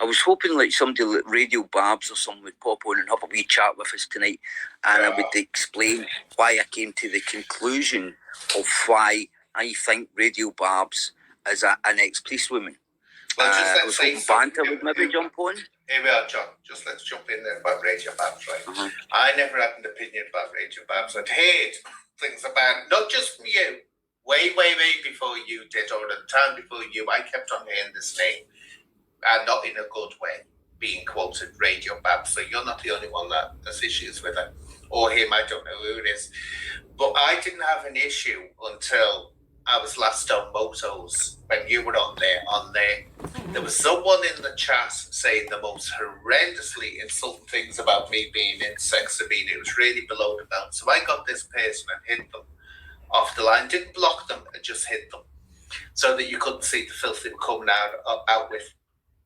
I was hoping like somebody like Radio Babs or someone would pop on and have a wee chat with us tonight, and I would explain why I came to the conclusion of why I think Radio Babs is an ex-policewoman. Well, just let's say banter would maybe jump on. Here we are, John. Just let's jump in there about Radio Babs, right? I never had an opinion about Radio Babs. I'd heard things about, not just from you, way before you did, or the time before you, I kept on hearing this name, and not in a good way, being quoted Radio Babs. So you're not the only one that has issues with it, or him. I don't know who it is, but I didn't have an issue until I was last on Motos when you were on there. There was someone in the chat saying the most horrendously insulting things about me being in sex abuse. It was really below the belt. So I got this person and hit them off the line. Didn't block them, I just hit them so that you couldn't see the filth they were coming out with.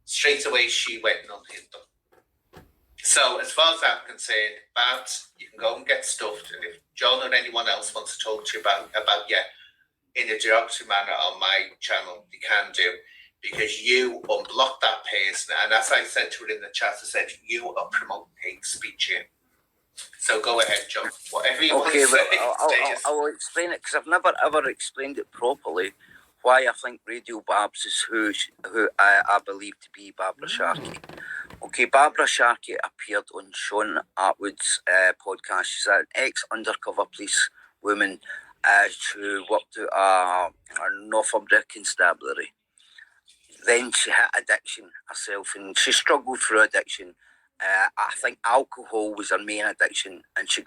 Straight away, she went and unhit them. So as far as I'm concerned, Babs, you can go and get stuffed. And if John or anyone else wants to talk to you about in a derogatory manner on my channel, you can do, because you unblocked that person. And as I said to her in the chat, I said, you are promoting hate speech here. So go ahead, John. Whatever you want to say. I will explain it, because I've never ever explained it properly, why I think Radio Babs is who I believe to be Barbara Sharkey. Okay, Barbara Sharkey appeared on Sean Atwood's podcast. She's an ex-undercover police woman who worked at a Northumberland constabulary. Then she hit addiction herself, and she struggled through addiction. I think alcohol was her main addiction, and she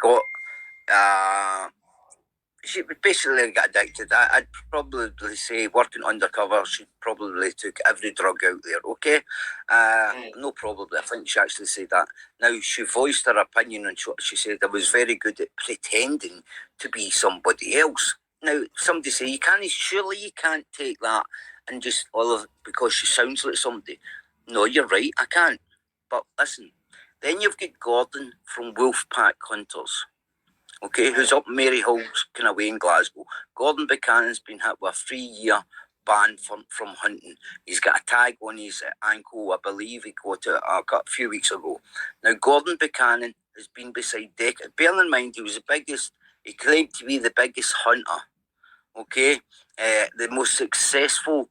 basically got addicted. I'd probably say, working undercover, she probably took every drug out there, okay? No, probably. I think she actually said that. Now, she voiced her opinion, and she said I was very good at pretending to be somebody else. Now, somebody say, surely you can't take that and just because she sounds like somebody. No, you're right, I can't. But listen, then you've got Gordon from Wolfpack Hunters, okay, who's up Mary Hall's kind of way in Glasgow. Gordon Buchanan's been hit with a 3-year ban from hunting. He's got a tag on his ankle, I believe he got it a few weeks ago. Now, Gordon Buchanan has been beside Decker. Bear in mind, he claimed to be the biggest hunter, okay, the most successful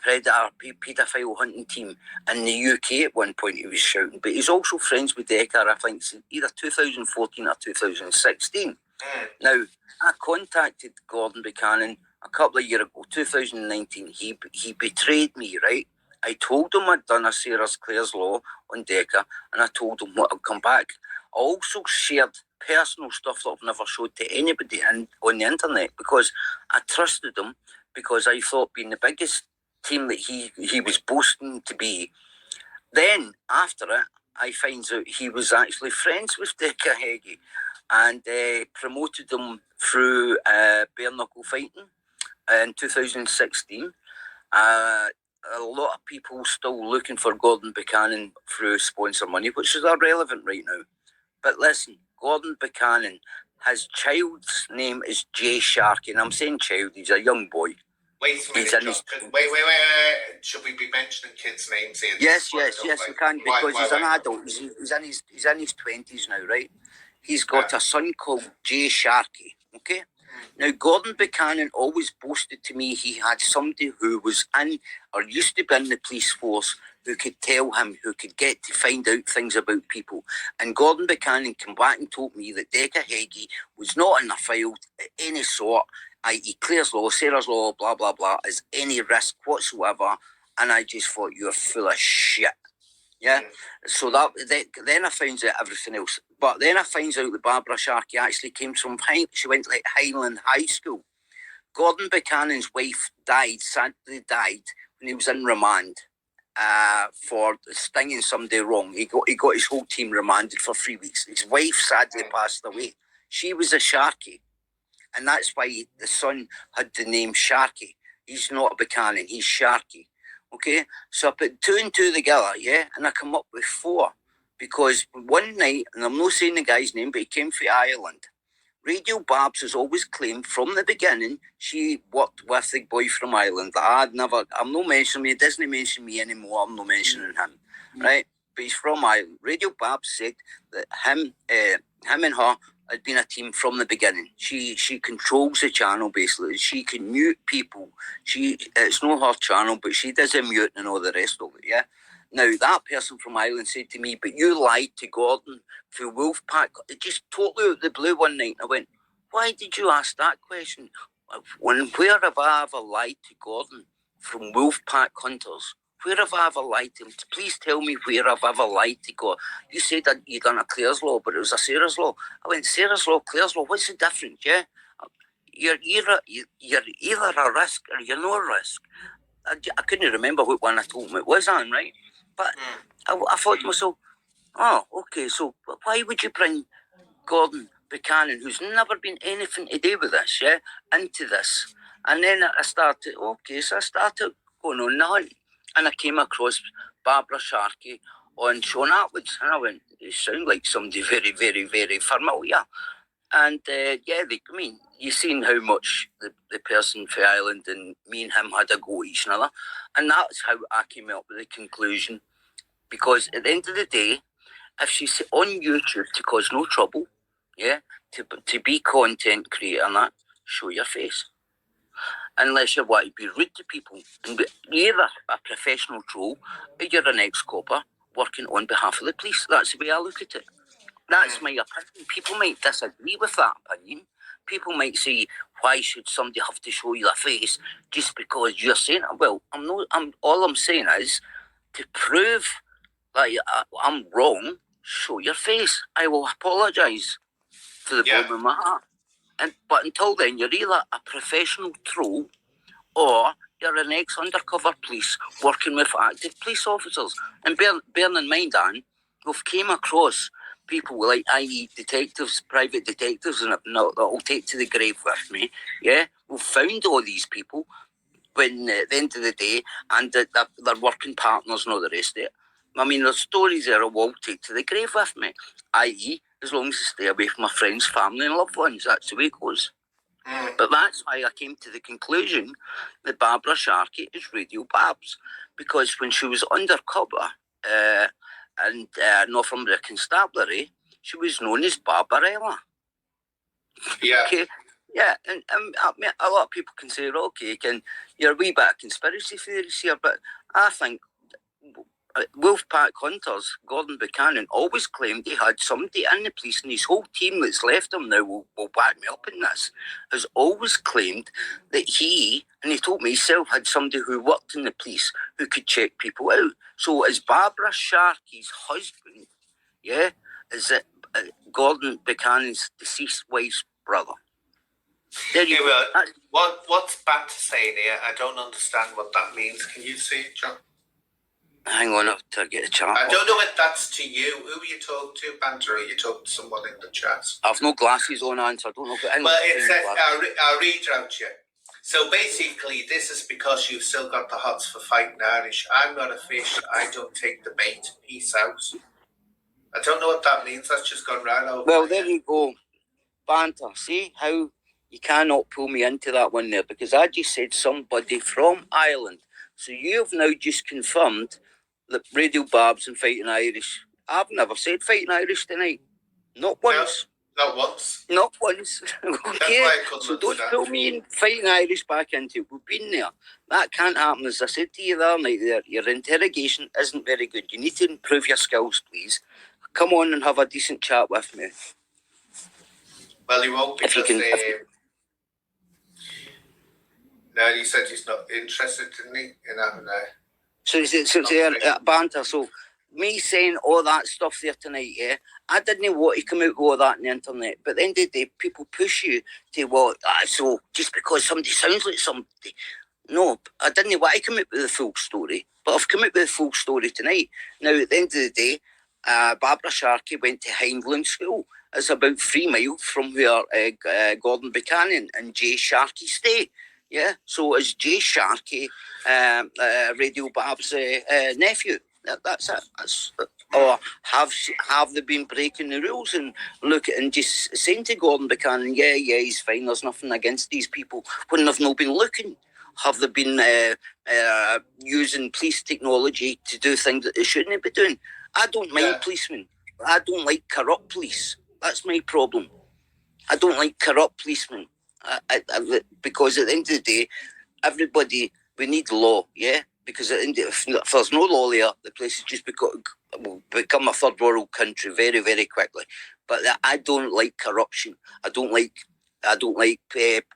predator, paedophile hunting team in the UK at one point, he was shouting. But he's also friends with Decker, I think, since either 2014 or 2016. Now, I contacted Gordon Buchanan a couple of years ago, 2019. He betrayed me, right? I told him I'd done a Sarah Clare's Law on Decker, and I told him what I'd come back. I also shared personal stuff that I've never showed to anybody on the internet, because I trusted him, because I thought, being the biggest team that he was boasting to be. Then, after it, I find out he was actually friends with Decker Heggie, and promoted him through bare knuckle fighting in 2016. A lot of people still looking for Gordon Buchanan through sponsor money, which is irrelevant right now. But listen, Gordon Buchanan, his child's name is Jay Sharkey, and I'm saying child, he's a young boy. Wait a minute, wait. Should we be mentioning kids' names here? Yes, we can, because he's an adult. He's in his 20s now, right? He's got a son called Jay Sharkey, okay? Now, Gordon Buchanan always boasted to me he had somebody who was in, or used to be in the police force, who could tell him, who could get to find out things about people. And Gordon Buchanan came back and told me that Decker Heggie was not in a file of any sort, i.e. Clare's Law, Sarah's Law, blah, blah, blah, as any risk whatsoever. And I just thought, you're full of shit. Yeah? So then I found out everything else. But then I find out that Barbara Sharkey actually came from, she went to Highland High School. Gordon Buchanan's wife sadly died, when he was in remand for stinging somebody wrong. He got his whole team remanded for 3 weeks. His wife sadly passed away. She was a Sharkey. And that's why the son had the name Sharkey. He's not a Buchanan, he's Sharkey. Okay? So I put 2 and 2 together, yeah? And I come up with 4. Because one night, and I'm not saying the guy's name, but he came from Ireland. Radio Babs has always claimed from the beginning she worked with the boy from Ireland. I'm not mentioning me, he doesn't mention me anymore, I'm not mentioning him, right? But he's from Ireland. Radio Babs said that him and her had been a team from the beginning. She controls the channel, basically. She can mute people. It's not her channel, but she does a mute and all the rest of it, yeah? Now, that person from Ireland said to me, but you lied to Gordon through Wolfpack. It just totally out the blue one night. I went, why did you ask that question? Where have I ever lied to Gordon from Wolfpack Hunters? Where have I ever lied to him? Please tell me where I've ever lied to God. You said that you done a Clare's Law, but it was a Sarah's Law. I went, Sarah's Law, Clare's Law, what's the difference, yeah? You're either a risk or you're no risk. I couldn't remember what one I told him it was on, right? But I thought to myself, oh, okay, so why would you bring Gordon Buchanan, who's never been anything to do with this, yeah, into this? And then I started going on the hunt, and I came across Barbara Sharkey on Sean Atwood's, and I went, they sound like somebody very, very, very familiar. And you seen how much the person for Ireland and me and him had a go at each other. And that's how I came up with the conclusion. Because at the end of the day, if she's on YouTube to cause no trouble, yeah, to be content creator and that, show your face. Unless you want to be rude to people. And you're either a professional troll or you're an ex-copper working on behalf of the police. That's the way I look at it. That's my opinion. People might disagree with that opinion. People might say, why should somebody have to show you their face just because you're saying it? Well, all I'm saying is, to prove that I'm wrong, show your face. I will apologise to the bottom of my heart. But until then, you're either a professional troll or you're an ex-undercover police working with active police officers. And bearing in mind, Anne, we've came across people like, i.e. detectives, private detectives, and that'll take to the grave with me, yeah? We've found all these people when, at the end of the day, and they're working partners and all the rest of it. I mean, there's stories there I will take to the grave with me, i.e. as long as I stay away from my friends, family and loved ones. That's the way it goes. But that's why I came to the conclusion that Barbara Sharkey is Radio Babs. Because when she was undercover and Northumbria Constabulary, she was known as Barbarella. Yeah. Okay. Yeah, and I mean, a lot of people can say, okay, you're a wee bit of conspiracy theories here, but I think Wolfpack Hunters, Gordon Buchanan, always claimed he had somebody in the police, and his whole team that's left him now will back me up in this, has always claimed that he, and he told me himself, had somebody who worked in the police who could check people out. So is Barbara Sharkey's husband, yeah, is it Gordon Buchanan's deceased wife's brother? There you go. What's banter saying here? I don't understand what that means. Can you see it, John? Hang on, I have to get a chat. I don't know if that's to you. Who are you talking to, Banter? Or are you talking to someone in the chat? I've no glasses on, Anne, so I don't know. Well, it says, I'll read it out to you. So basically, this is because you've still got the hots for fighting Irish. I'm not a fish. I don't take the bait. Peace out. I don't know what that means. That's just gone right over. Well, there you go. Banter. See how you cannot pull me into that one there, because I just said somebody from Ireland. So you've now just confirmed that Radio Babs and Fighting Irish. I've never said Fighting Irish tonight. Not once. No, not once. Not once. Okay. So don't pull me in Fighting Irish back into it. We've been there. That can't happen. As I said to you the other night there, your interrogation isn't very good. You need to improve your skills, please. Come on and have a decent chat with me. Well, he won't, because no, he said he's not interested, didn't he, in having a... So banter. So me saying all that stuff there tonight, yeah, I didn't want to come out with all that on the internet. But at the end of the day, people push you to what? So just because somebody sounds like somebody. No, I didn't want to come out with the full story. But I've come out with the full story tonight. Now, at the end of the day, Barbara Sharkey went to Hindland School. It's about 3 miles from where Gordon Buchanan and Jay Sharkey stay. Yeah, so is Jay Sharkey Radio Bab's nephew? That's it. Or have they been breaking the rules and and just saying to Gordon Buchanan, yeah, he's fine, there's nothing against these people, when they've not been looking? Have they been using police technology to do things that they shouldn't be doing? I don't mind policemen. I don't like corrupt police. That's my problem. I don't like corrupt policemen. Because at the end of the day, everybody, we need law, yeah? Because at the end if there's no law there, the place has just will become a third world country very, very quickly. But I don't like corruption. I don't like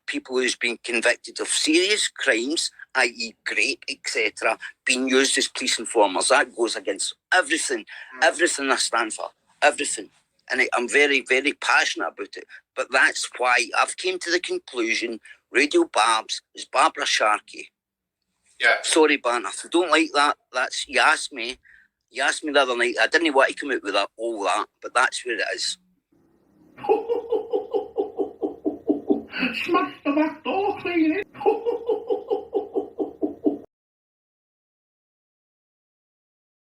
people who's been convicted of serious crimes, i.e. rape, etc., being used as police informers. That goes against everything I stand for, everything. And I'm very, very passionate about it. But that's why I've came to the conclusion Radio Barbs is Barbara Sharkey. Yeah. Sorry, Banter. If you don't like that, you asked me the other night. I didn't want to come out with all that, but that's where it is. Smash the back door, clean it.